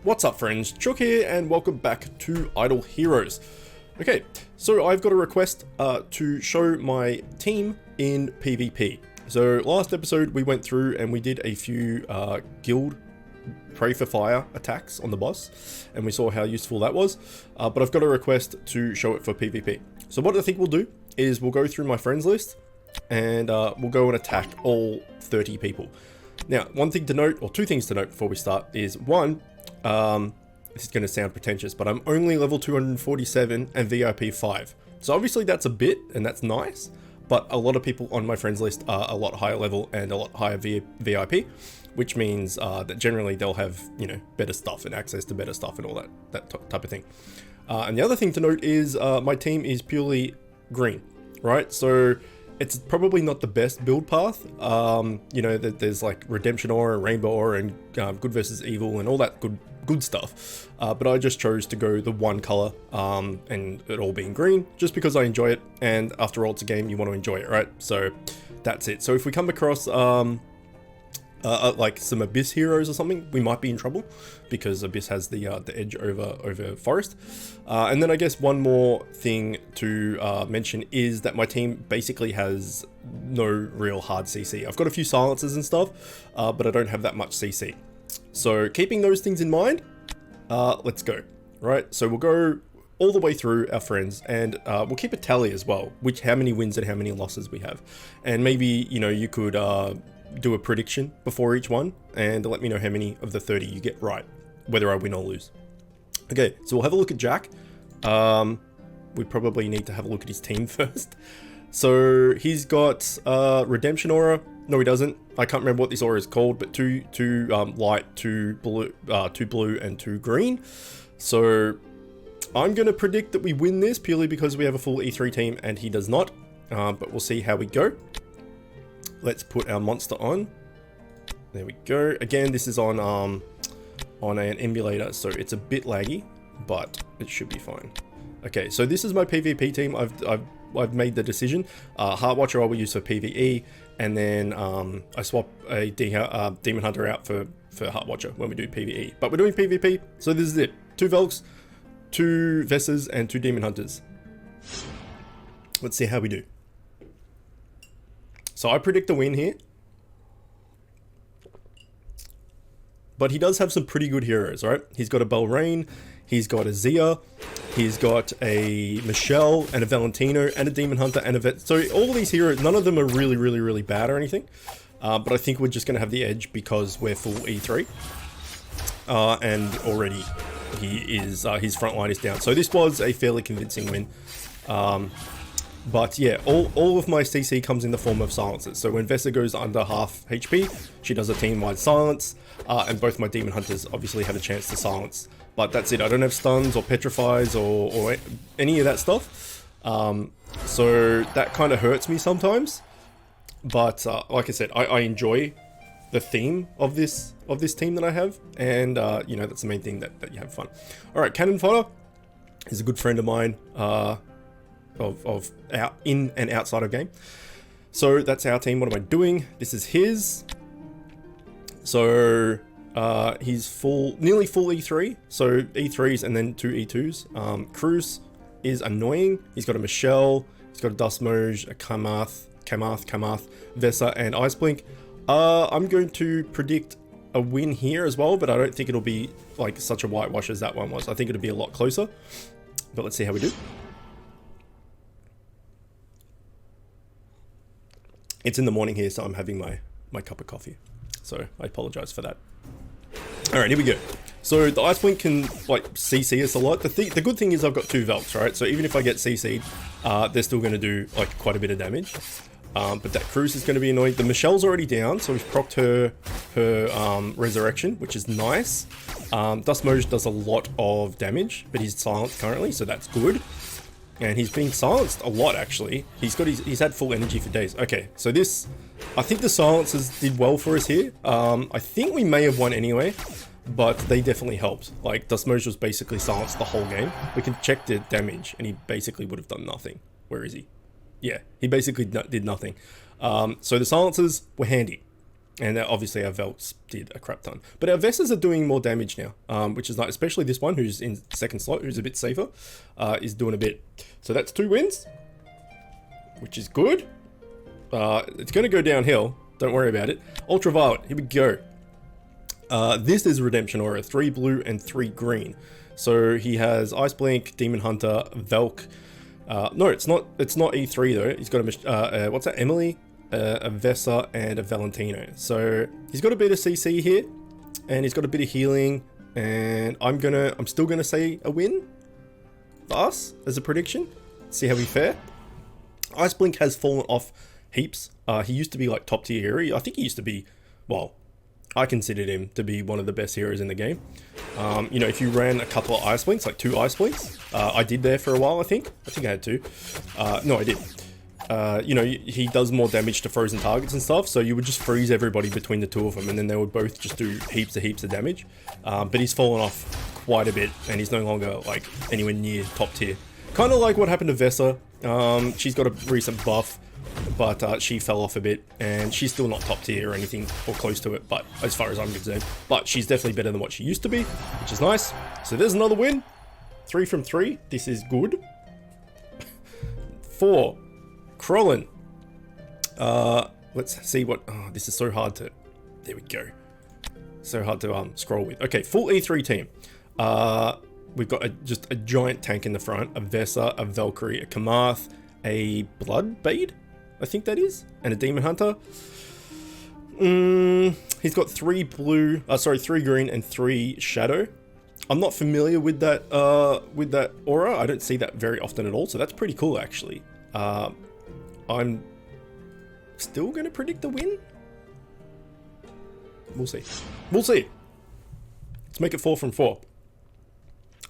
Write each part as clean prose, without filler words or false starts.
What's up friends, Chook here and welcome back to Idle Heroes. Okay, so I've got a request to show my team in PvP. So last episode we went through and we did a few guild pray for fire attacks on the boss and we saw how useful that was, but I've got a request to show it for PvP. So what I think we'll do is we'll go through my friends list and we'll go and attack all 30 people. Now, one thing to note, or two things to note before we start is one, this is going to sound pretentious, but I'm only level 247 and VIP 5. So obviously that's a bit, and that's nice, but a lot of people on my friends list are a lot higher level and a lot higher VIP, which means that generally they'll have, you know, better stuff and access to better stuff and all that type of thing. And the other thing to note is my team is purely green, right? So it's probably not the best build path. You know, there's like Redemption Aura, Rainbow Aura, and Good versus Evil, and all that good stuff. But I just chose to go the one color, and it all being green, just because I enjoy it. And after all, it's a game, you want to enjoy it, right? So that's it. So if we come across like some Abyss heroes or something, we might be in trouble because Abyss has the edge over Forest. And then I guess one more thing to mention is that my team basically has no real hard CC. I've got a few silences and stuff, but I don't have that much CC. So keeping those things in mind, let's go. Right, so we'll go all the way through our friends and we'll keep a tally as well, how many wins and how many losses we have. And maybe, you know, you could do a prediction before each one and let me know how many of the 30 you get right, whether I win or lose. Okay, so we'll have a look at Jack. We probably need to have a look at his team first. So he's got Redemption Aura. No, he doesn't. I can't remember what this aura is called, but two light, two blue, and two green. So I'm going to predict that we win this purely because we have a full E3 team and he does not. But we'll see how we go. Let's put our monster on. There we go. Again, this is on an emulator, so it's a bit laggy, but it should be fine. Okay, so this is my PvP team. I've made the decision. Heart Watcher I will use for PvE, and then I swap a Demon Hunter out for Heart Watcher when we do PvE. But we're doing PvP, so this is it. 2 Velks, 2 Vessers, and 2 Demon Hunters. Let's see how we do. So I predict a win here. But he does have some pretty good heroes, right? He's got a Belrain, he's got a Zia, he's got a Michelle, and a Valentino, and a Demon Hunter, and a Vet. So all these heroes, none of them are really bad or anything. But I think we're just going to have the edge because we're full E3. And already he is, his front line is down. So this was a fairly convincing win. But yeah, all of my CC comes in the form of silences. So when Vessa goes under half HP, she does a team-wide silence, and both my Demon Hunters obviously have a chance to silence. But that's it, I don't have stuns or petrifies or any of that stuff. So that kind of hurts me sometimes. But like I said, I enjoy the theme of this team that I have, and you know, that's the main thing, that you have fun. Alright, Cannon Fodder is a good friend of mine. Of out in and outside of game. So that's our team. What am I doing? This is his. So he's nearly full E3. So E3s and then 2 E2s. Cruz is annoying. He's got a Michelle, he's got a Dustmoge, a Kamath, Vessa, and Iceblink. I'm going to predict a win here as well, but I don't think it'll be like such a whitewash as that one was. I think it'll be a lot closer. But let's see how we do. It's in the morning here, so I'm having my cup of coffee. So I apologize for that. All right, here we go. So the Iceblink can like CC us a lot. The good thing is I've got 2 Velks, right? So even if I get CC'd, they're still going to do like quite a bit of damage. But that Cruz is going to be annoying. The Michelle's already down, so we've procced her resurrection, which is nice. Dustmoge does a lot of damage, but he's silenced currently, so that's good. And he's been silenced a lot, actually. He's had full energy for days. Okay, so I think the silences did well for us here. I think we may have won anyway, but they definitely helped. Like, Dustmoge was basically silenced the whole game. We can check the damage, and he basically would have done nothing. Where is he? Yeah, he basically did nothing. So the silences were handy. And obviously our Velks did a crap ton. But our Vessas are doing more damage now, which is nice. Especially this one, who's in second slot, who's a bit safer, is doing a bit. So that's 2 wins, which is good. It's going to go downhill. Don't worry about it. Ultraviolet, here we go. This is Redemption Aura, 3 blue and 3 green. So he has Ice Blink, Demon Hunter, Velk. No, it's not E3 though. He's got a, what's that, Emily? A Vessa and a Valentino. So he's got a bit of CC here, and he's got a bit of healing, and I'm still gonna say a win for us as a prediction. See how we fare. Ice Blink has fallen off heaps. He used to be like top tier hero. I think he used to be, well, I considered him to be one of the best heroes in the game. You know, if you ran a couple of Ice Blinks, like 2 Ice Blinks, I did there for a while, I think I had 2. No, I did. You know, he does more damage to frozen targets and stuff, so you would just freeze everybody between the 2 of them, and then they would both just do heaps of damage. But he's fallen off quite a bit, and he's no longer like anywhere near top tier. Kind of like what happened to Vessa. She's got a recent buff, but she fell off a bit, and she's still not top tier or anything or close to it, but as far as I'm concerned. But she's definitely better than what she used to be, which is nice. So there's another win. 3 from 3. This is good. 4. Krolin. Let's see what... Oh, this is so hard to... There we go. So hard to scroll with. Okay, full E3 team. We've got just a giant tank in the front, a Vessa, a Valkyrie, a Kamath, a Bloodbade, I think that is, and a Demon Hunter. He's got 3 blue, 3 green and 3 shadow. I'm not familiar with that aura. I don't see that very often at all, so that's pretty cool actually. I'm still gonna predict the win. We'll see. We'll see. Let's make it 4 from 4.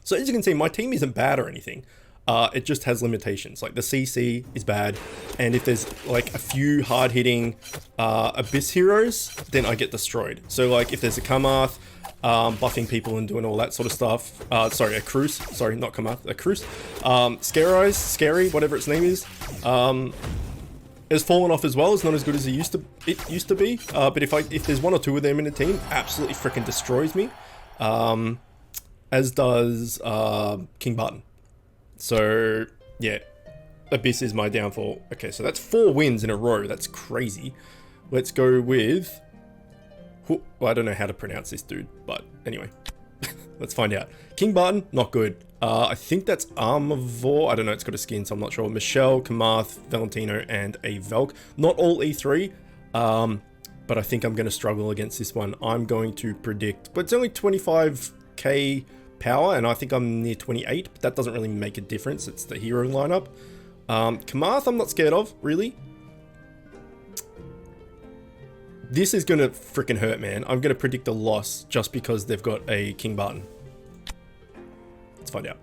So as you can see, my team isn't bad or anything. It just has limitations. Like the CC is bad, and if there's like a few hard-hitting Abyss heroes, then I get destroyed. So like if there's a Kamath, buffing people and doing all that sort of stuff. Sorry, a Cruise. Sorry, not Kamath, a Cruise. Scary, whatever its name is. Has fallen off as well. It's not as good as it used to be. But if there's 1 or 2 of them in a team, absolutely freaking destroys me. As does King Button. So yeah, Abyss is my downfall. Okay, so that's 4 wins in a row. That's crazy. Let's go with... Well, I don't know how to pronounce this dude, but anyway, let's find out. King Button, not good. I think that's Armivore. I don't know, it's got a skin, so I'm not sure. Michelle, Kamath, Valentino, and a Velk. Not all E3, but I think I'm going to struggle against this one. I'm going to predict, but it's only 25k power, and I think I'm near 28, but that doesn't really make a difference. It's the hero lineup. Kamath, I'm not scared of, really. This is going to freaking hurt, man. I'm going to predict a loss just because they've got a King Button. Let's find out.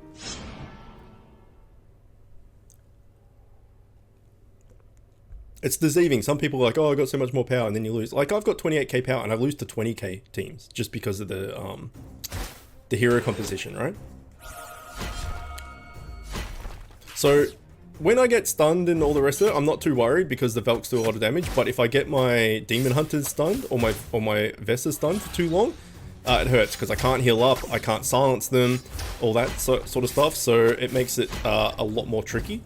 It's deceiving. Some people are like, oh, I got so much more power, and then you lose. Like, I've got 28k power, and I lose to 20k teams just because of the hero composition, right? So when I get stunned and all the rest of it, I'm not too worried because the Velks do a lot of damage. But if I get my Demon Hunters stunned or my Vessas stunned for too long, it hurts because I can't heal up, I can't silence them, all that sort of stuff. So it makes it a lot more tricky.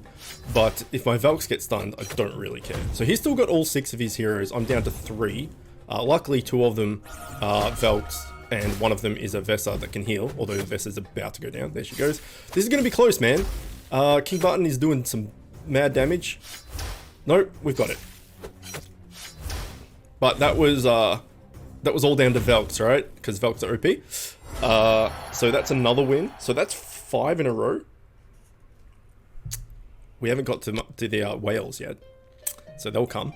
But if my Velks get stunned, I don't really care. So he's still got all 6 of his heroes. I'm down to 3. Luckily, 2 of them are Velks, and 1 of them is a Vessa that can heal, although the Vessa's about to go down. There she goes. This is going to be close, man. King Button is doing some mad damage. Nope, we've got it. But that was all down to Velks, right? Because Velks are OP. So that's another win. So that's 5 in a row. We haven't got to the whales yet, so they'll come.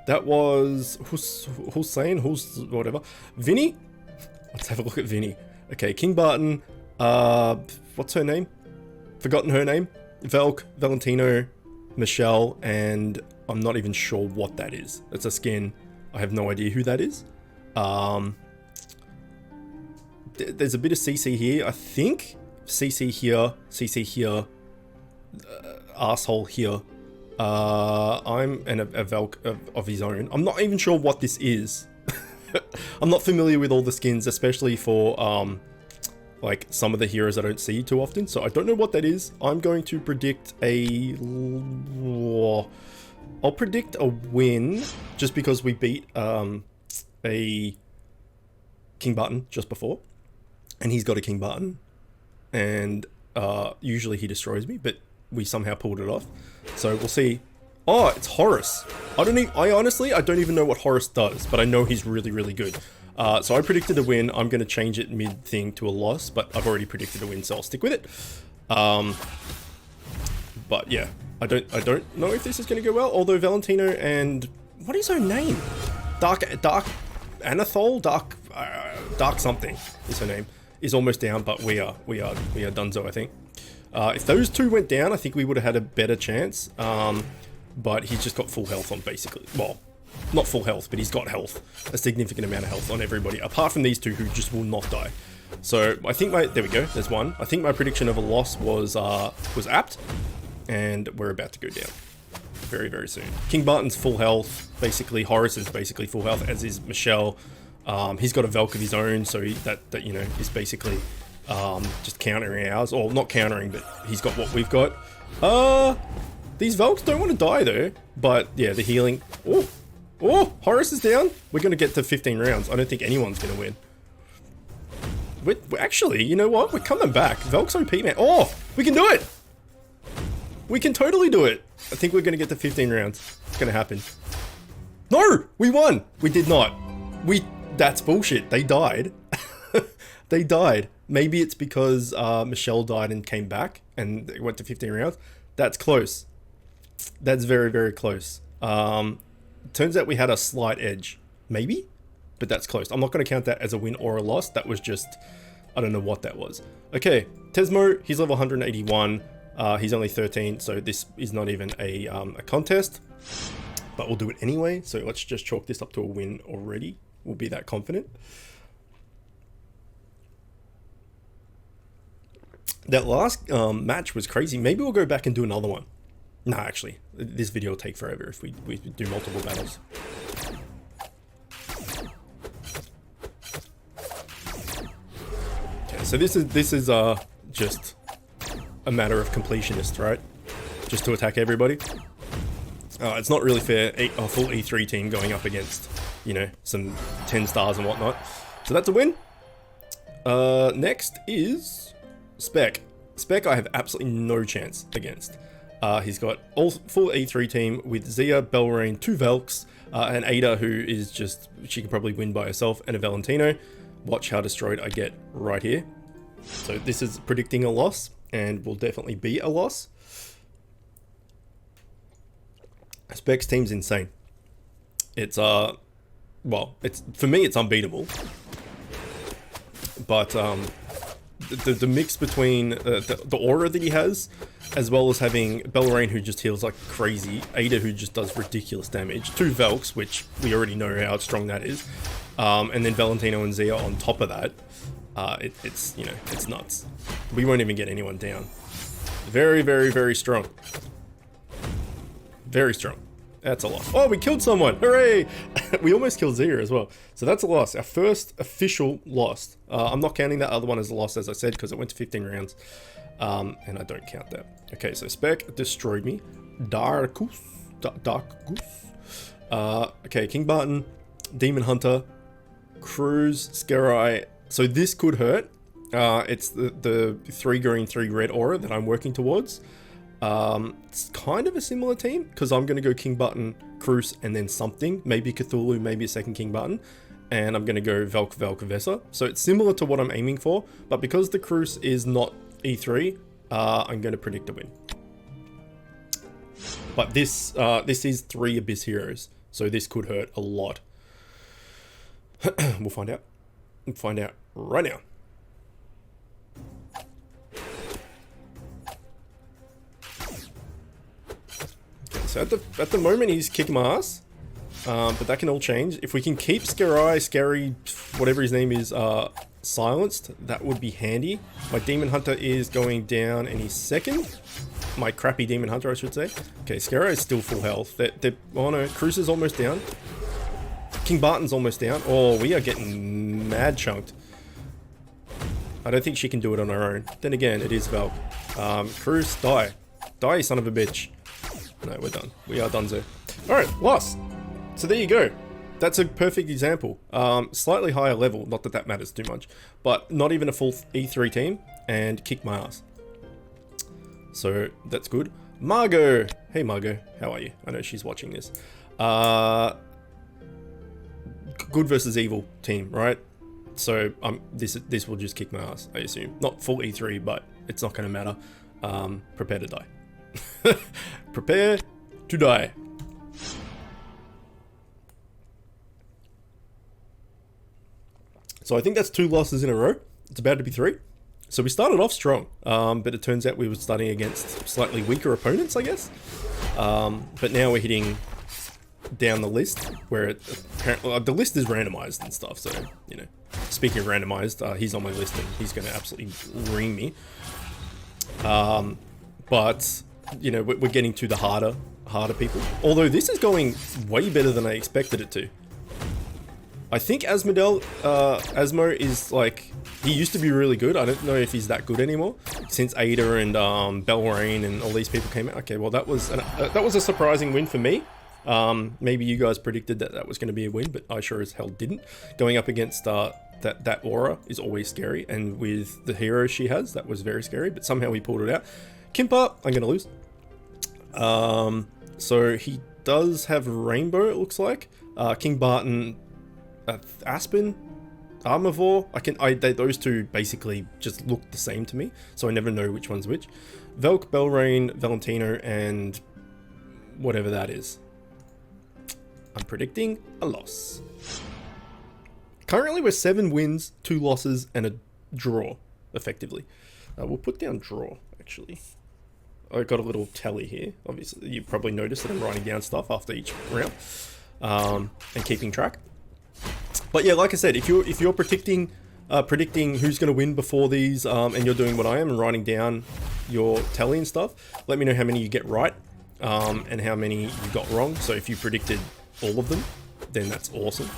That was Hussein, whatever. Vinny? Let's have a look at Vinny. Okay, King Barton. What's her name? Forgotten her name. Velk, Valentino, Michelle, and I'm not even sure what that is. It's a skin. I have no idea who that is. There's a bit of CC here, I think. CC here. Asshole here. I'm a Velk of his own. I'm not even sure what this is. I'm not familiar with all the skins, especially for like some of the heroes I don't see too often, so I don't know what that is. I'm going to predict I'll predict a win just because we beat a King Button just before, and he's got a King Button, and usually he destroys me, but we somehow pulled it off. So we'll see. Oh, it's Horus. I honestly don't even know what Horus does, but I know he's really, really good. So I predicted a win. I'm going to change it mid-thing to a loss, but I've already predicted a win, so I'll stick with it. But yeah, I don't know if this is going to go well, although Valentino and... what is her name? Dark Anathol? Dark something is her name. Is almost down, but we are donezo, I think. If those two went down, I think we would have had a better chance. But he's just got full health on basically, well, not full health, but he's got health, a significant amount of health on everybody, apart from these two who just will not die. So I think there we go, there's one. I think my prediction of a loss was apt, and we're about to go down very, very soon. King Barton's full health, basically. Horus is basically full health, as is Michelle. He's got a Velk of his own, so that you know, is basically just countering ours, or not countering, but he's got what we've got. These Velks don't want to die though, but yeah, the healing. Oh, Horus is down. We're going to get to 15 rounds. I don't think anyone's going to win. We're actually, you know what? We're coming back. Velk's OP, man. Oh, we can do it. We can totally do it. I think we're going to get to 15 rounds. It's going to happen. No, we won. We did not. That's bullshit. They died. They died. Maybe it's because Michelle died and came back and it went to 15 rounds. That's close. That's very, very close. Turns out we had a slight edge. Maybe? But that's close. I'm not going to count that as a win or a loss. That was just... I don't know what that was. Okay, Tesmo, he's level 181. He's only 13, so this is not even a contest. But we'll do it anyway, so let's just chalk this up to a win already. We'll be that confident. That last match was crazy. Maybe we'll go back and do another one. No, actually, this video will take forever if we do multiple battles. Okay, so this is just a matter of completionist, right? Just to attack everybody. It's not really fair. A full E3 team going up against, you know, some 10 stars and whatnot. So that's a win. Next is Spec. Spec I have absolutely no chance against. He's got full E3 team with Zia, Belrain, 2 Velks, and Ada, who is just, she can probably win by herself, and a Valentino. Watch how destroyed I get right here. So this is predicting a loss, and will definitely be a loss. Spec's team's insane. It's, well, it's, for me, it's unbeatable. But, the mix between the aura that he has, as well as having Belrain, who just heals like crazy, Ada, who just does ridiculous damage, 2 Velks, which we already know how strong that is, and then Valentino and Zia on top of that. It's, you know, it's nuts. We won't even get anyone down. Very, very, very strong. Very strong. That's a loss. Oh, we killed someone! Hooray! We almost killed Zia as well. So that's a loss. Our first official loss. I'm not counting that other one as a loss, as I said, because it went to 15 rounds. And I don't count that. Okay, so Spec destroyed me. Dark Goose. Okay, King Barton, Demon Hunter, Cruz, Scarai. So this could hurt. It's the 3 green, 3 red aura that I'm working towards. It's kind of a similar team, because I'm going to go King Button, Cruz, and then something. Maybe Cthulhu, maybe a second King Button. And I'm going to go Velk, Vesa. So it's similar to what I'm aiming for, but because the Cruz is not E3, I'm going to predict a win. But this is 3 Abyss heroes, so this could hurt a lot. We'll find out. We'll find out right now. So at the moment he's kicking my ass, but that can all change. If we can keep Scary, whatever his name is, silenced, that would be handy. My Demon Hunter is going down any second. My crappy Demon Hunter, I should say. Okay, Scary is still full health. Oh no, Cruz is almost down. King Barton's almost down. Oh, we are getting mad chunked. I don't think she can do it on her own. Then again, it is Valk. Cruz, die. Die, son of a bitch. No, we're done. We are donezo. Alright, lost. So there you go. That's a perfect example. Slightly higher level, not that that matters too much, but not even a full E3 team, and kick my ass. So that's good. Margot! Hey Margot, how are you? I know she's watching this. Good versus evil team, right? So this will just kick my ass, I assume. Not full E3, but it's not going to matter. Prepare to die. Prepare to die. So I think that's 2 losses in a row. It's about to be 3. So we started off strong, but it turns out we were starting against slightly weaker opponents, I guess. But now we're hitting down the list, where apparently the list is randomized and stuff. So, you know, speaking of randomized, he's on my list and he's going to absolutely ream me. But, you know, we're getting to the harder people. Although this is going way better than I expected it to. I think Asmo is like, he used to be really good. I don't know if he's that good anymore since Ada and Belrain and all these people came out. Okay, well that was a surprising win for me. Maybe you guys predicted that was going to be a win, but I sure as hell didn't. Going up against that aura is always scary, and with the hero she has, that was very scary. But somehow we pulled it out. Kimpa, I'm going to lose. So he does have Rainbow, it looks like. King Barton. Aspen, Armivore, those two basically just look the same to me, so I never know which one's which. Velk, Belrain, Valentino, and whatever that is. I'm predicting a loss. Currently we're 7 wins, 2 losses, and a draw, effectively. We'll put down draw, actually. I've got a little tally here. Obviously, you probably noticed that I'm writing down stuff after each round, and keeping track. But yeah, like I said, if you're predicting who's going to win before these, and you're doing what I am and writing down your tally and stuff, let me know how many you get right, and how many you got wrong. So if you predicted all of them, then that's awesome.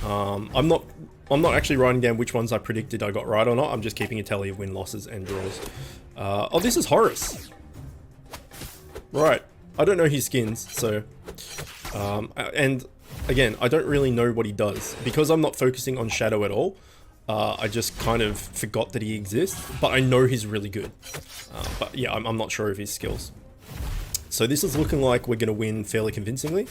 I'm not actually writing down which ones I predicted I got right or not. I'm just keeping a tally of win, losses, and draws. Oh, this is Horus. Right. I don't know his skins, so and again, I don't really know what he does. Because I'm not focusing on Shadow at all, I just kind of forgot that he exists, but I know he's really good. But yeah, I'm not sure of his skills. So this is looking like we're going to win fairly convincingly.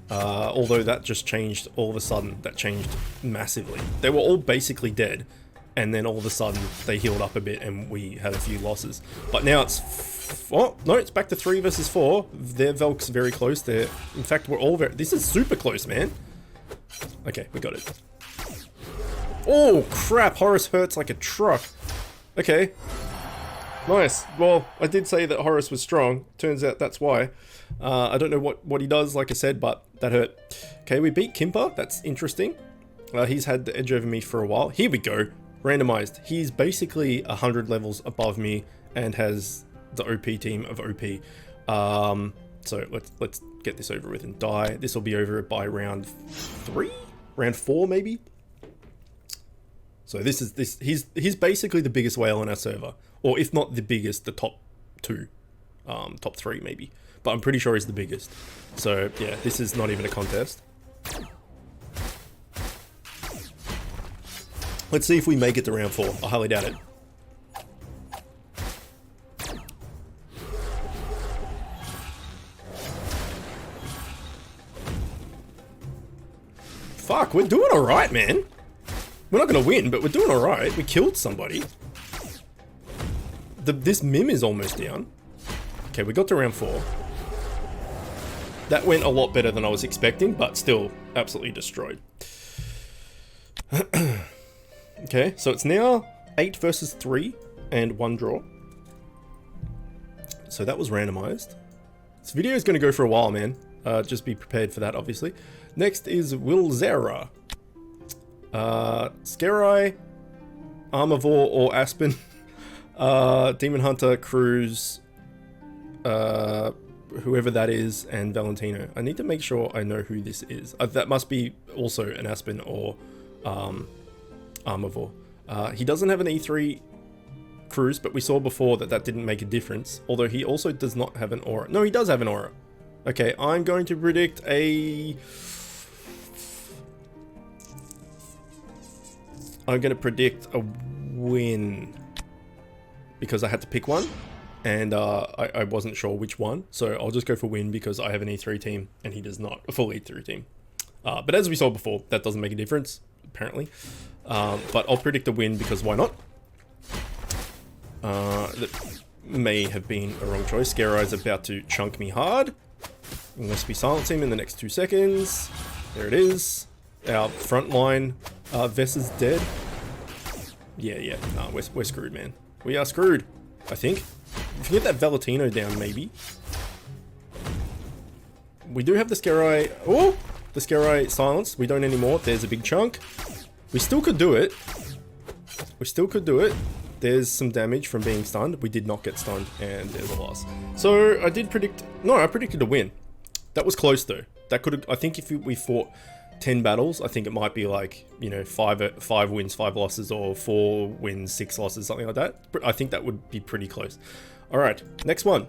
Although that just changed all of a sudden. That changed massively. They were all basically dead, and then all of a sudden they healed up a bit and we had a few losses. But now it's... Oh, no, it's back to 3 versus 4. Their Velk's very close there. In fact, we're all very... This is super close, man. Okay, we got it. Oh, crap. Horus hurts like a truck. Okay. Nice. Well, I did say that Horus was strong. Turns out that's why. I don't know what he does, like I said, but that hurt. Okay, we beat Kimpa. That's interesting. He's had the edge over me for a while. Here we go. Randomized. He's basically 100 levels above me and has... the OP team of OP. So let's get this over with and die. This will be over by round 3? Round 4 maybe? So he's basically the biggest whale on our server. Or if not the biggest, the top 2. Top 3 maybe. But I'm pretty sure he's the biggest. So yeah, this is not even a contest. Let's see if we make it to round 4. I highly doubt it. Fuck, we're doing alright, man. We're not gonna win, but we're doing alright. We killed somebody. This Mim is almost down. Okay, we got to round 4. That went a lot better than I was expecting, but still absolutely destroyed. Okay, so it's now 8 versus 3 and 1 draw. So that was randomized. This video is going to go for a while, man. Just be prepared for that, obviously. Next is Wilzera. Scarai, Armivore or Aspen. Demon Hunter, Cruz, whoever that is, and Valentino. I need to make sure I know who this is. That must be also an Aspen or Armivore. He doesn't have an E3 cruise, but we saw before that that didn't make a difference. Although he also does not have an aura. No, he does have an aura. Okay, I'm going to predict a... I'm going to predict a win. Because I had to pick one. And I wasn't sure which one. So I'll just go for win because I have an E3 team and he does not. A full E3 team. But as we saw before, that doesn't make a difference, apparently. But I'll predict a win because why not? That may have been a wrong choice. Scare Eye's about to chunk me hard. Unless we silence him in the next 2 seconds. There it is. Our front line Vess is dead. Yeah. Nah, we're screwed, man. We are screwed, I think. If you get that Valentino down, maybe. We do have the Scare Eye. Oh! The Scare Eye silenced. We don't anymore. There's a big chunk. We still could do it. There's some damage from being stunned. We did not get stunned, and there's a loss. So I did predict... No, I predicted a win. That was close, though. That could have... I think if we fought 10 battles, I think it might be like, you know, 5 wins, 5 losses, or 4 wins, 6 losses, something like that. But I think that would be pretty close. Alright, next one.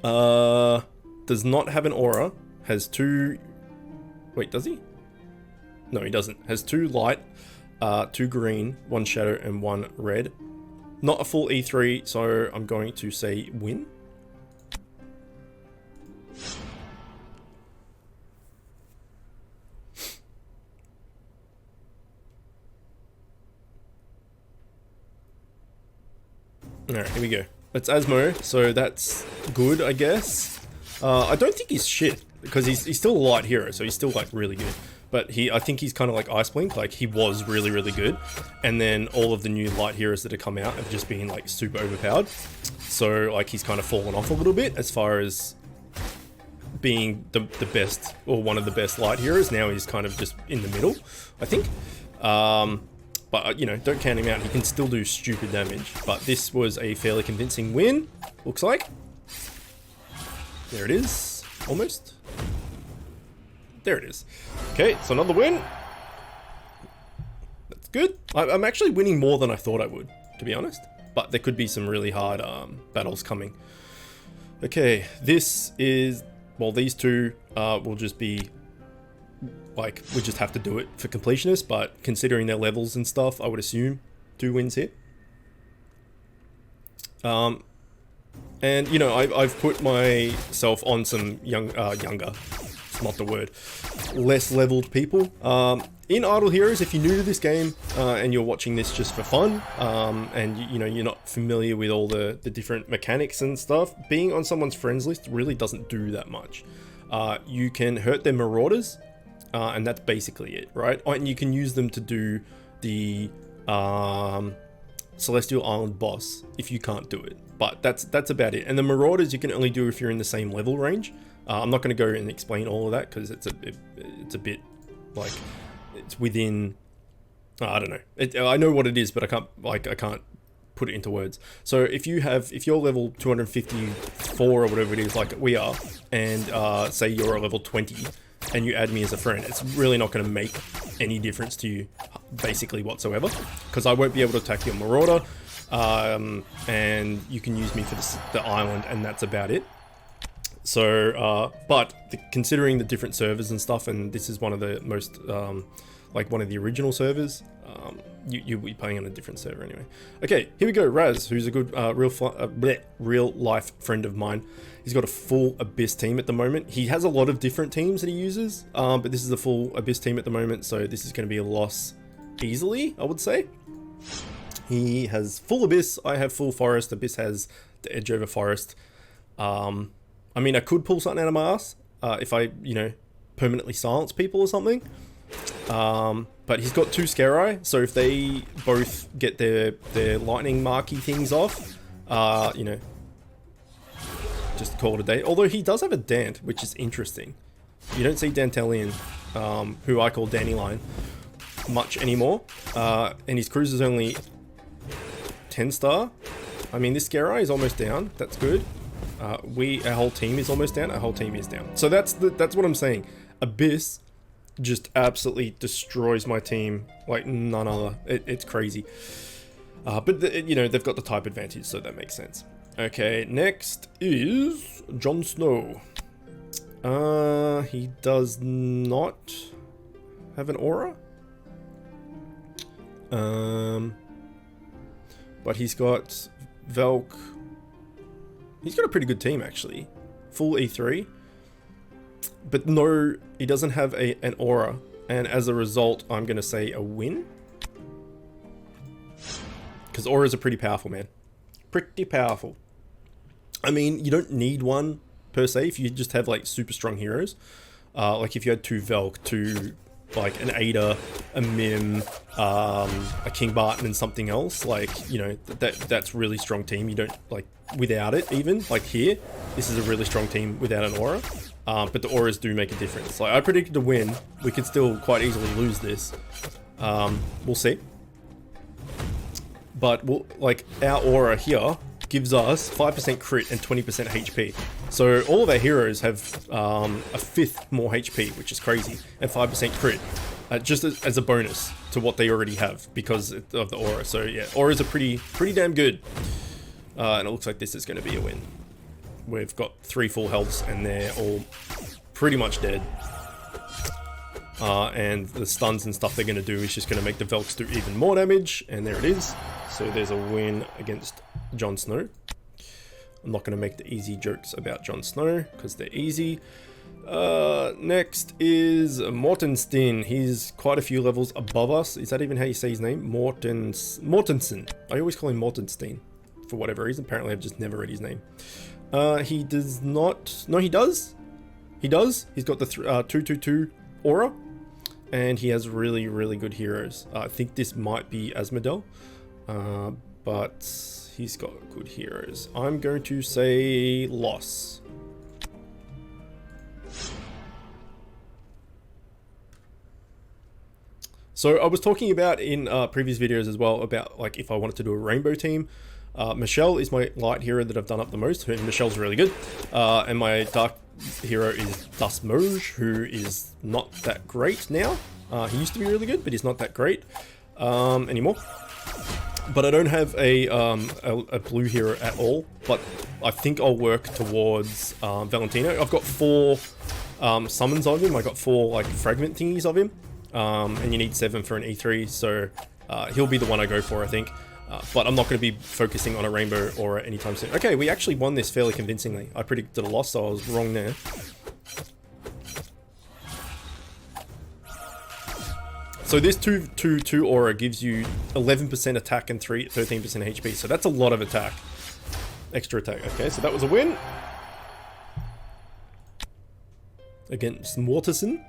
Does not have an aura. Has 2... Wait, does he? No, he doesn't. Has 2 light, 2 green, 1 shadow, and 1 red. Not a full E3, so I'm going to say win. Alright, here we go. It's Asmo, so that's good, I guess. I don't think he's shit, because he's still a light hero, so he's still, like, really good. But I think he's kind of like Ice Blink, like, he was really, really good. And then all of the new light heroes that have come out have just been, like, super overpowered. So, like, he's kind of fallen off a little bit as far as being the best, or one of the best light heroes. Now he's kind of just in the middle, I think. But, you know, don't count him out. He can still do stupid damage. But this was a fairly convincing win, looks like. There it is. Almost. There it is. Okay, so another win. That's good. I'm actually winning more than I thought I would, to be honest. But there could be some really hard battles coming. Okay, this is... Well, these two will just be... Like, we just have to do it for completionists, but considering their levels and stuff, I would assume 2 wins here. And, you know, I've put myself on some younger, it's not the word, less leveled people. In Idle Heroes, if you're new to this game and you're watching this just for fun, and you know, you're not familiar with all the different mechanics and stuff, being on someone's friends list really doesn't do that much. You can hurt their marauders, and that's basically it, right? And you can use them to do the Celestial Island boss if you can't do it. But that's about it. And the marauders you can only do if you're in the same level range. I'm not going to go and explain all of that because it's a bit like it's within. I don't know. I know what it is, but I can't put it into words. So if you're level 254 or whatever it is, like we are, and say you're a level 20. And you add me as a friend, it's really not going to make any difference to you, basically whatsoever, because I won't be able to attack your marauder, and you can use me for the island, and that's about it. So, considering the different servers and stuff, and this is one of the most, like one of the original servers, you'll be playing on a different server anyway. Okay, here we go. Raz, who's a good real life friend of mine. He's got a full Abyss team at the moment. He has a lot of different teams that he uses, but this is a full Abyss team at the moment, so this is going to be a loss easily, I would say. He has full Abyss, I have full Forest. Abyss has the edge over Forest. I mean, I could pull something out of my ass if I, you know, permanently silence people or something. But he's got 2 Scare Eye, so if they both get their lightning marky things off, you know, just call it a day. Although he does have a Dant, which is interesting. You don't see Dantelian, who I call Dandelion, much anymore. And his cruise is only 10 star. I mean, this Scare Eye is almost down. That's good. Our whole team is almost down. Our whole team is down. So that's what I'm saying. Abyss just absolutely destroys my team like none other. It's crazy. But you know, they've got the type advantage, so that makes sense. Okay, next is Jon Snow. He does not have an aura. But he's got Velk. He's got a pretty good team, actually. Full E3. But no, he doesn't have an aura. And as a result, I'm going to say a win. Because auras are pretty powerful, man. Pretty powerful. I mean, you don't need one, per se, if you just have, like, super strong heroes. Like, if you had 2 Velk, 2... like an Ada, a Mim, a King Barton and something else, like, you know, that's really strong team. You don't, like, without it even, like here, this is a really strong team without an aura, but the auras do make a difference. Like, I predicted a win. We could still quite easily lose this. We'll see. But, like, our aura here gives us 5% crit and 20% HP. So all of our heroes have a fifth more HP, which is crazy, and 5% crit, just as a bonus to what they already have because of the aura. So yeah, auras are pretty damn good. And it looks like this is going to be a win. We've got 3 full healths and they're all pretty much dead. And the stuns and stuff they're going to do is just going to make the Velks do even more damage, and there it is. So there's a win against Jon Snow. I'm not going to make the easy jokes about Jon Snow because they're easy. Next is Morton Steen. He's quite a few levels above us. Is that even how you say his name? Mortensen. I always call him Morton Steen for whatever reason. Apparently I've just never read his name. He does not... No, he does. He does. He's got the 222 aura. And he has really, really good heroes. I think this might be Asmodel. But he's got good heroes. I'm going to say loss. So I was talking about in previous videos as well about like if I wanted to do a rainbow team. Michelle is my light hero that I've done up the most, and Michelle's really good. And my dark hero is Dustmoge, who is not that great now. He used to be really good, but he's not that great anymore. But I don't have a blue hero at all, but I think I'll work towards Valentino. I've got 4 summons of him. I got 4 like fragment thingies of him, and you need 7 for an E3, so he'll be the one I go for, I think. But I'm not going to be focusing on a rainbow aura anytime soon. Okay, we actually won this fairly convincingly. I predicted a loss, so I was wrong there. So this 2-2-2 aura gives you 11% attack and 13% HP. So that's a lot of attack. Extra attack. Okay, so that was a win. Against Mortensen.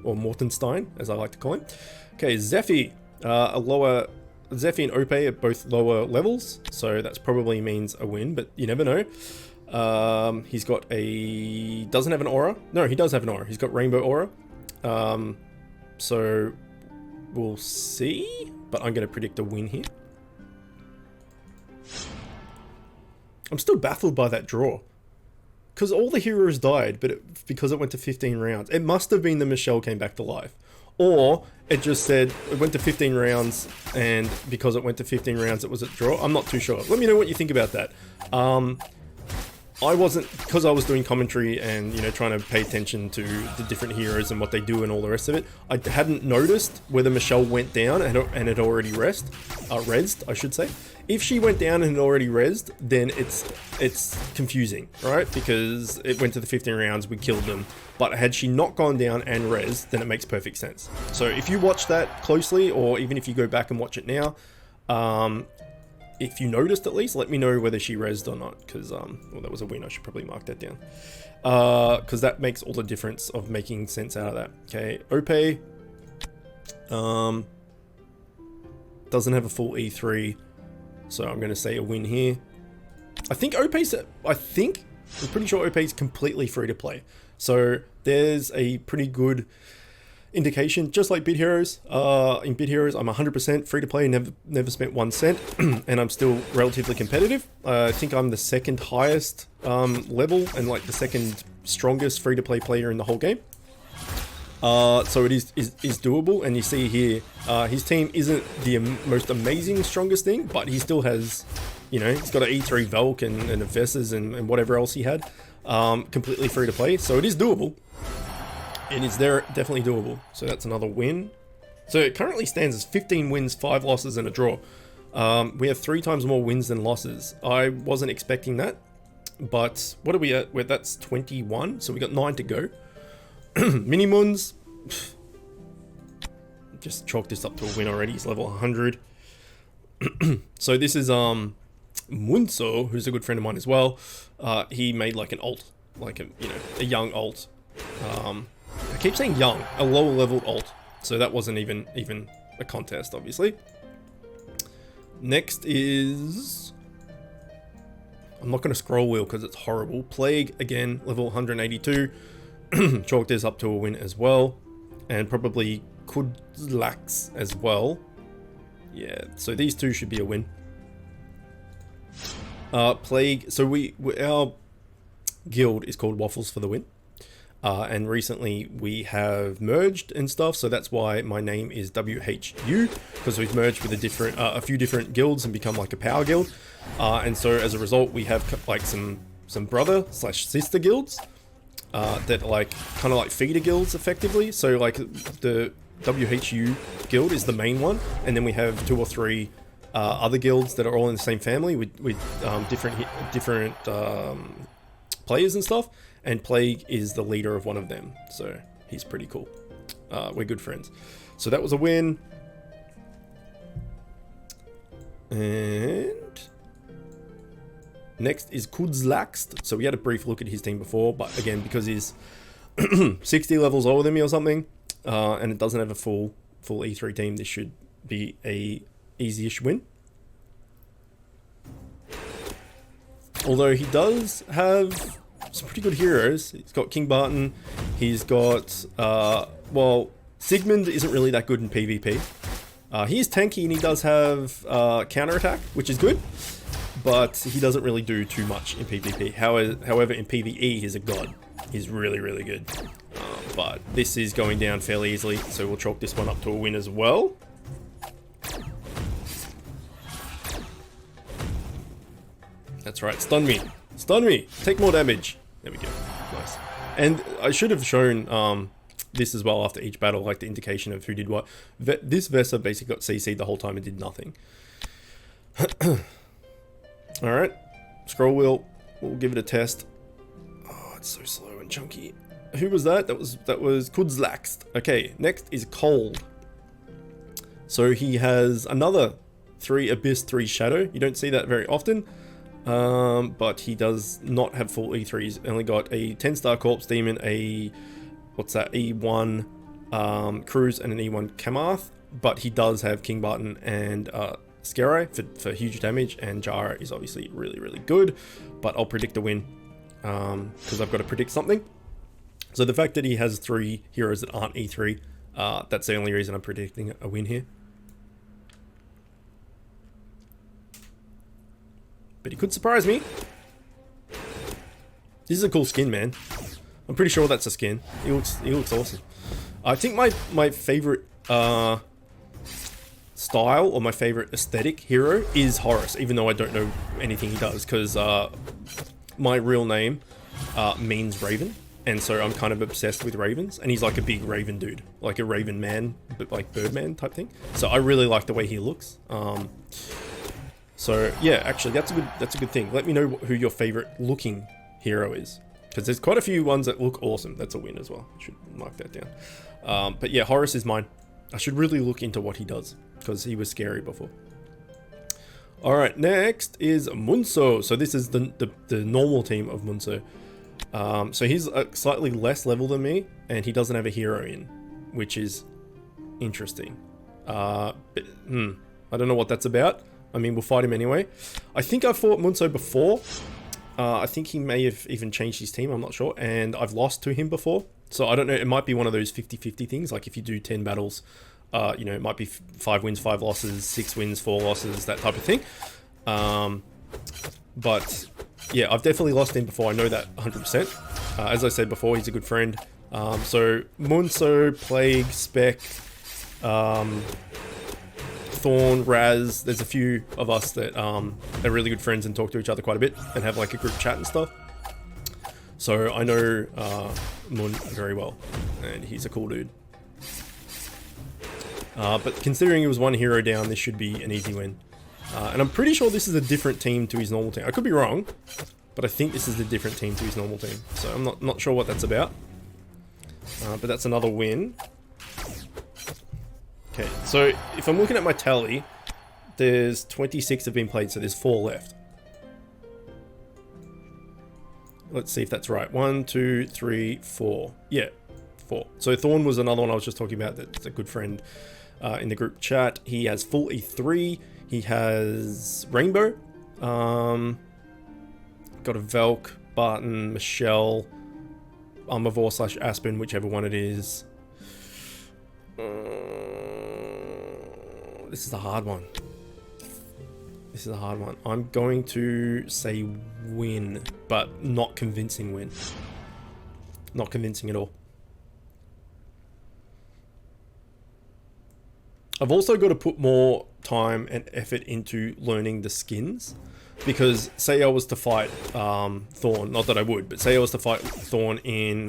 Or Mortenstein, as I like to call him. Okay, Zephy. Zephy and Ope are both lower levels. So that probably means a win, but you never know. He's got a... doesn't have an aura. No, he does have an aura. He's got Rainbow Aura. So we'll see, but I'm going to predict a win here. I'm still baffled by that draw because all the heroes died, but because it went to 15 rounds, it must have been the Michelle came back to life, or it just said it went to 15 rounds, and because it went to 15 rounds, it was a draw. I'm not too sure. Let me know what you think about that. I wasn't, because I was doing commentary and, you know, trying to pay attention to the different heroes and what they do and all the rest of it. I hadn't noticed whether Michelle went down and had already rezzed, I should say. If she went down and had already rezzed, then it's confusing, right? Because it went to the 15 rounds, we killed them. But had she not gone down and rezzed, then it makes perfect sense. So if you watch that closely, or even if you go back and watch it now, if you noticed at least, let me know whether she rezzed or not, because, well, that was a win, I should probably mark that down. Because that makes all the difference of making sense out of that. Okay, Ope, doesn't have a full E3, so I'm going to say a win here. I'm pretty sure Ope's completely free to play. So there's a pretty good indication, just like Bit Heroes. In Bit Heroes, I'm 100% free to play, never spent 1 cent, and I'm still relatively competitive. I think I'm the second highest level and like the second strongest free to play player in the whole game. So it is doable, and you see here, his team isn't the most amazing strongest thing, but he still has, you know, he's got an E3 Velk and a Vesses and whatever else he had, completely free to play. So it is doable. It is definitely doable. So that's another win. So it currently stands as 15 wins, 5 losses, and a draw. We have 3 times more wins than losses. I wasn't expecting that, but what are we at? That's 21, so we got 9 to go. Mini Muns, just chalked this up to a win already. He's level 100. So this is Munso, who's a good friend of mine as well. He made like an alt, like a young alt. I keep saying young, a lower leveled alt. So that wasn't even a contest, obviously. Next is, I'm not going to scroll wheel because it's horrible. Plague, again, level 182. Chalked this up to a win as well. And probably Kudlax as well. Yeah, so these two should be a win. Plague, so our guild is called Waffles for the Win. And recently we have merged and stuff, so that's why my name is WHU, because we've merged with a few different guilds and become like a power guild. And so as a result, we have like some brother/sister guilds that like kind of like feeder guilds effectively. So like the WHU guild is the main one, and then we have 2 or 3 other guilds that are all in the same family with different players and stuff. And Plague is the leader of one of them, so he's pretty cool. We're good friends. So that was a win. And next is Kudzlaxt. So we had a brief look at his team before, but again, because he's 60 levels older than me or something, and it doesn't have a full E3 team, this should be a easy-ish win. Although he does have some pretty good heroes. He's got King Barton. He's got, well, Sigmund isn't really that good in PvP. He is tanky and he does have counterattack, which is good, but he doesn't really do too much in PvP. However, in PvE, he's a god. He's really, really good. But this is going down fairly easily, so we'll chalk this one up to a win as well. That's right, stun me. Stun me! Take more damage! There we go. Nice. And I should have shown this as well after each battle, like the indication of who did what. This Vesa basically got CC'd the whole time and did nothing. Alright. Scroll wheel. We'll give it a test. Oh, it's so slow and chunky. Who was that? That was Kudzlaxt. Okay, next is Cold. So he has another 3 Abyss, 3 Shadow. You don't see that very often. But he does not have full E3s. He's only got a 10-star Corpse Demon, a E1 Cruise, and an E1 Kamath. But he does have King Barton and Scarai for huge damage, and Jara is obviously really, really good. But I'll predict a win because I've got to predict something. So the fact that he has 3 heroes that aren't E3, that's the only reason I'm predicting a win here. But he could surprise me. This is a cool skin, man. I'm pretty sure that's a skin. He looks awesome. I think my favorite style or my favorite aesthetic hero is Horus, even though I don't know anything he does, because my real name means Raven, and so I'm kind of obsessed with ravens, and he's like a big raven dude, like a raven man, but like Birdman type thing. So I really like the way he looks. So yeah, actually that's a good thing. Let me know who your favorite looking hero is, because there's quite a few ones that look awesome. That's a win as well. I should mark that down. But yeah, Horus is mine. I should really look into what he does, because he was scary before. All right, next is Munso. So this is the normal team of Munso. So he's slightly less level than me, and he doesn't have a hero in, which is interesting. I don't know what that's about. I mean, we'll fight him anyway. I think I've fought Munso before. I think he may have even changed his team, I'm not sure. And I've lost to him before. So I don't know, it might be one of those 50-50 things, like if you do 10 battles, you know, it might be 5 wins, 5 losses, 6 wins, 4 losses, that type of thing. But yeah, I've definitely lost him before, I know that 100%. As I said before, he's a good friend. So Munso, Plague, Spec, Thorn, Raz, there's a few of us that are really good friends and talk to each other quite a bit and have like a group chat and stuff. So I know Mun very well, and he's a cool dude. But considering he was 1 hero down, this should be an easy win. And I'm pretty sure this is a different team to his normal team. I could be wrong, but I think this is a different team to his normal team. So I'm not sure what that's about. But that's another win. Okay, so if I'm looking at my tally, there's 26 have been played, so there's 4 left. Let's see if that's right. 1, 2, 3, 4. Yeah, 4. So Thorn was another one I was just talking about that's a good friend in the group chat. He has full E3. He has Rainbow. Got a Velk, Barton, Michelle, Armivore / Aspen, whichever one it is. This is a hard one. This is a hard one. I'm going to say win, but not convincing win. Not convincing at all. I've also got to put more time and effort into learning the skins, because say I was to fight Thorn, not that I would, but say I was to fight Thorn in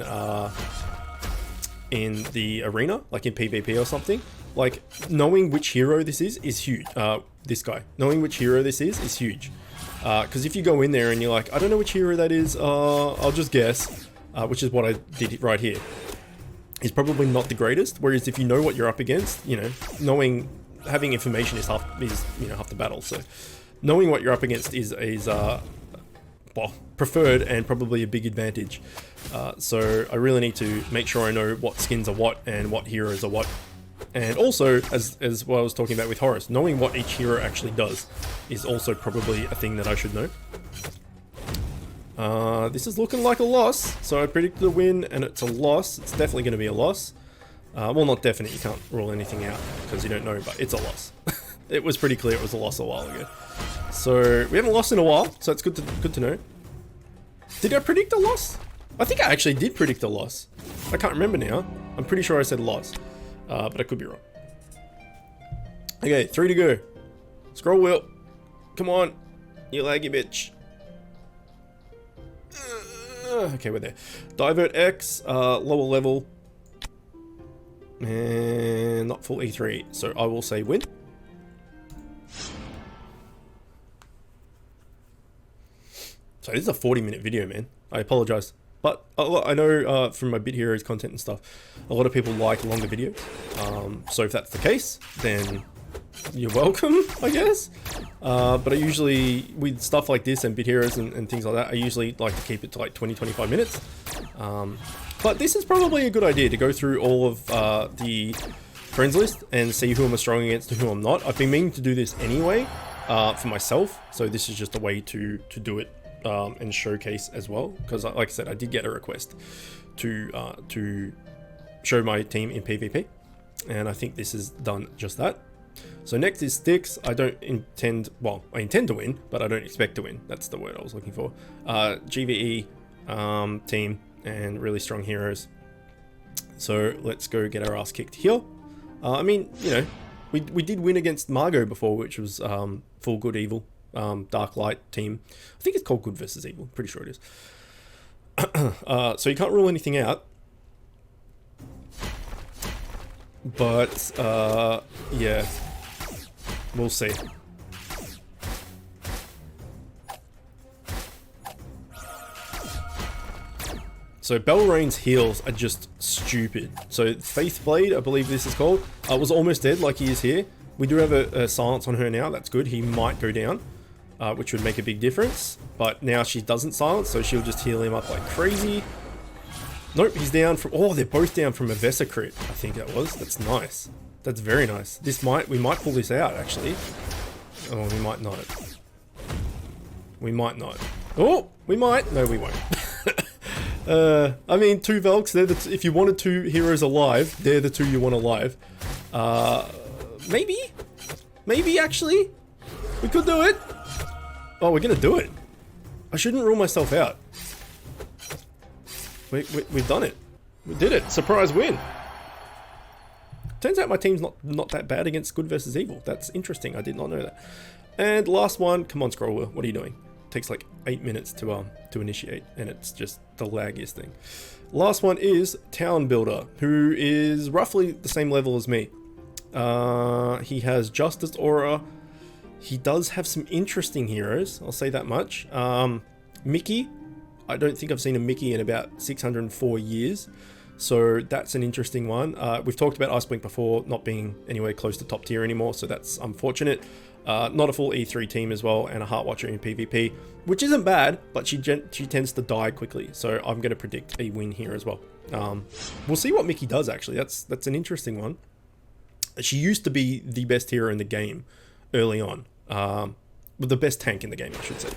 the arena, like in PvP or something, like knowing which hero this is huge. This guy, knowing which hero this is huge. Because if you go in there and you're like, I don't know which hero that is, I'll just guess, which is what I did right here. Is probably not the greatest. Whereas if you know what you're up against, you know, having information is half the battle. So knowing what you're up against is well, preferred and probably a big advantage. So I really need to make sure I know what skins are what and what heroes are what. And also, as what I was talking about with Horus, knowing what each hero actually does is also probably a thing that I should know. This is looking like a loss, so I predicted a win and it's a loss. It's definitely going to be a loss. Well, not definite, you can't rule anything out because you don't know, but it's a loss. It was pretty clear it was a loss a while ago. So we haven't lost in a while, so it's good to know. Did I predict a loss? I think I actually did predict a loss. I can't remember now. I'm pretty sure I said loss, but I could be wrong. Okay, 3 to go. Scroll wheel. Come on, you laggy bitch. Okay, we're there. Divert X, lower level. And not full E3, so I will say win. So this is a 40-minute video, man. I apologize. But I know from my Bit Heroes content and stuff, a lot of people like longer videos. So if that's the case, then you're welcome, I guess. But I usually, with stuff like this and Bit Heroes and things like that, I usually like to keep it to like 20-25 minutes. But this is probably a good idea to go through all of the friends list and see who I'm strong against and who I'm not. I've been meaning to do this anyway for myself, so this is just a way to do it and showcase as well. Because like I said, I did get a request to show my team in PvP, and I think this has done just that. So next is Sticks. I intend to win, but I don't expect to win. That's the word I was looking for. GVE team and really strong heroes. So let's go get our ass kicked here. I mean, you know, we did win against Margot before, which was full good evil, dark light team. I think it's called good versus evil. Pretty sure it is. So you can't rule anything out. But yeah, we'll see. So Belrain's heals are just stupid. So Faith Blade, I believe this is called, was almost dead like he is here. We do have a silence on her now, that's good. He might go down, which would make a big difference. But now she doesn't silence, so she'll just heal him up like crazy. Nope, he's down from, oh, they're both down from a Vesa crit, I think that was. That's nice. That's very nice. We might pull this out, actually. Oh, we might not. We might not. Oh, we might. No, we won't. I mean, 2 Velks, they're the if you wanted 2 heroes alive, they're the 2 you want alive. Maybe? Maybe, actually? We could do it. Oh, we're gonna do it. I shouldn't rule myself out. We've done it. We did it. Surprise win. Turns out my team's not that bad against good versus evil. That's interesting. I did not know that. And last one. Come on, Scroller. What are you doing? Takes like 8 minutes to initiate, and it's just the laggiest thing. Last one is Town Builder, who is roughly the same level as me. He has Justice Aura. He does have some interesting heroes, I'll say that much. Mickey, I don't think I've seen a Mickey in about 604 years, so that's an interesting one. We've talked about Iceblink before not being anywhere close to top tier anymore, so that's unfortunate. Not a full E3 team as well, and a Heartwatcher in PvP, which isn't bad, but she tends to die quickly, so I'm going to predict a win here as well. We'll see what Mickey does, actually. That's an interesting one. She used to be the best hero in the game early on. With the best tank in the game, I should say.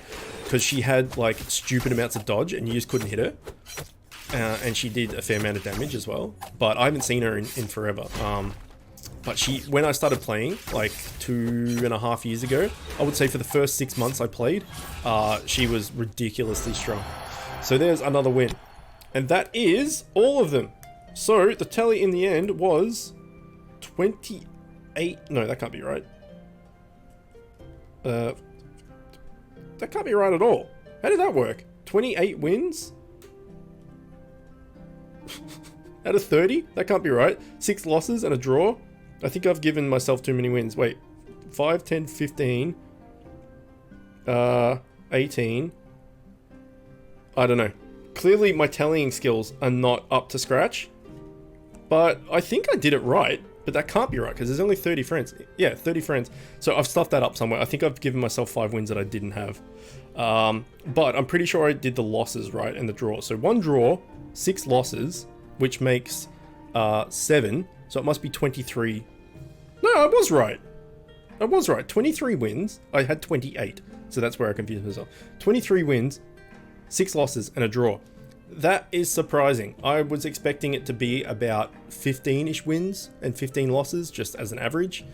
Because she had, like, stupid amounts of dodge, and you just couldn't hit her. And she did a fair amount of damage as well. But I haven't seen her in forever. But when I started playing, like 2.5 years ago, I would say for the first 6 months I played, she was ridiculously strong. So there's another win. And that is all of them. So the tally in the end was 28. No, that can't be right. That can't be right at all. How did that work? 28 wins? Out of 30? That can't be right. 6 losses and a draw? I think I've given myself too many wins. Wait. 5, 10, 15. 18. I don't know. Clearly my tallying skills are not up to scratch. But I think I did it right. But that can't be right, because there's only 30 friends. Yeah, 30 friends. So I've stuffed that up somewhere. I think I've given myself 5 wins that I didn't have. But I'm pretty sure I did the losses right and the draw. So 1 draw, 6 losses, which makes 7. So it must be 23. No, I was right. I was right. 23 wins. I had 28. So that's where I confused myself. 23 wins, 6 losses, and a draw. That is surprising. I was expecting it to be about 15-ish wins and 15 losses, just as an average.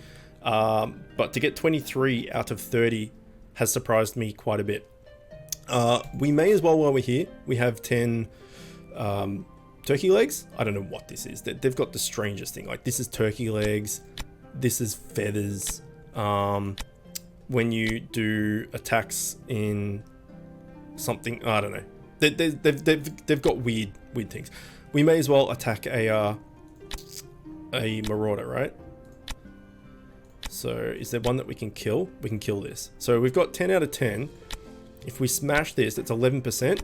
But to get 23 out of 30 has surprised me quite a bit. We may as well, while we're here, we have 10 turkey legs. I don't know what this is. They've got the strangest thing. Like, this is turkey legs. This is feathers. When you do attacks in something, I don't know. They've got weird things. We may as well attack a marauder, right? So is there one that we can kill? We can kill this. So we've got 10 out of 10. If we smash this, it's 11%.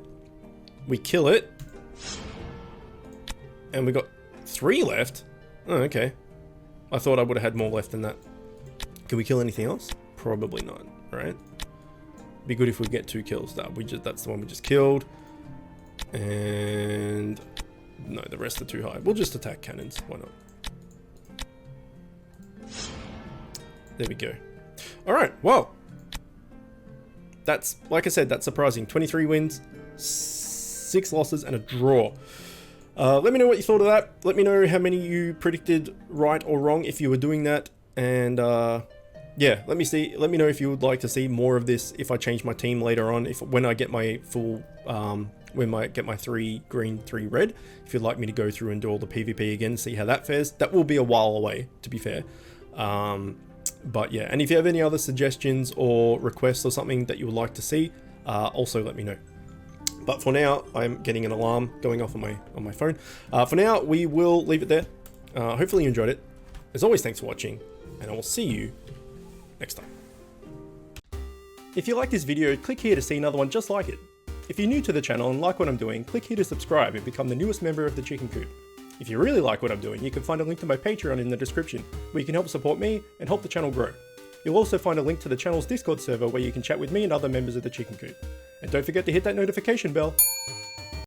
We kill it. And we got 3 left. Oh, okay. I thought I would have had more left than that. Can we kill anything else? Probably not, right? Be good if we get 2 kills. That's the one we just killed. And no, the rest are too high. We'll just attack cannons. Why not? There we go. All right. Well, that's, like I said, that's surprising. 23 wins, 6 losses, and a draw. Let me know what you thought of that. Let me know how many you predicted right or wrong if you were doing that. And yeah, let me know if you would like to see more of this if I change my team later on, when I get my full when I get my 3 green, 3 red. If you'd like me to go through and do all the PvP again, see how that fares. That will be a while away, to be fair. But yeah, and if you have any other suggestions or requests or something that you would like to see, also let me know. But for now, I'm getting an alarm going off on my phone. For now, we will leave it there. Hopefully you enjoyed it. As always, thanks for watching, and I will see you next time. If you like this video, click here to see another one just like it. If you're new to the channel and like what I'm doing, click here to subscribe and become the newest member of the Chicken Coop. If you really like what I'm doing, you can find a link to my Patreon in the description, where you can help support me and help the channel grow. You'll also find a link to the channel's Discord server where you can chat with me and other members of the Chicken Coop. And don't forget to hit that notification bell.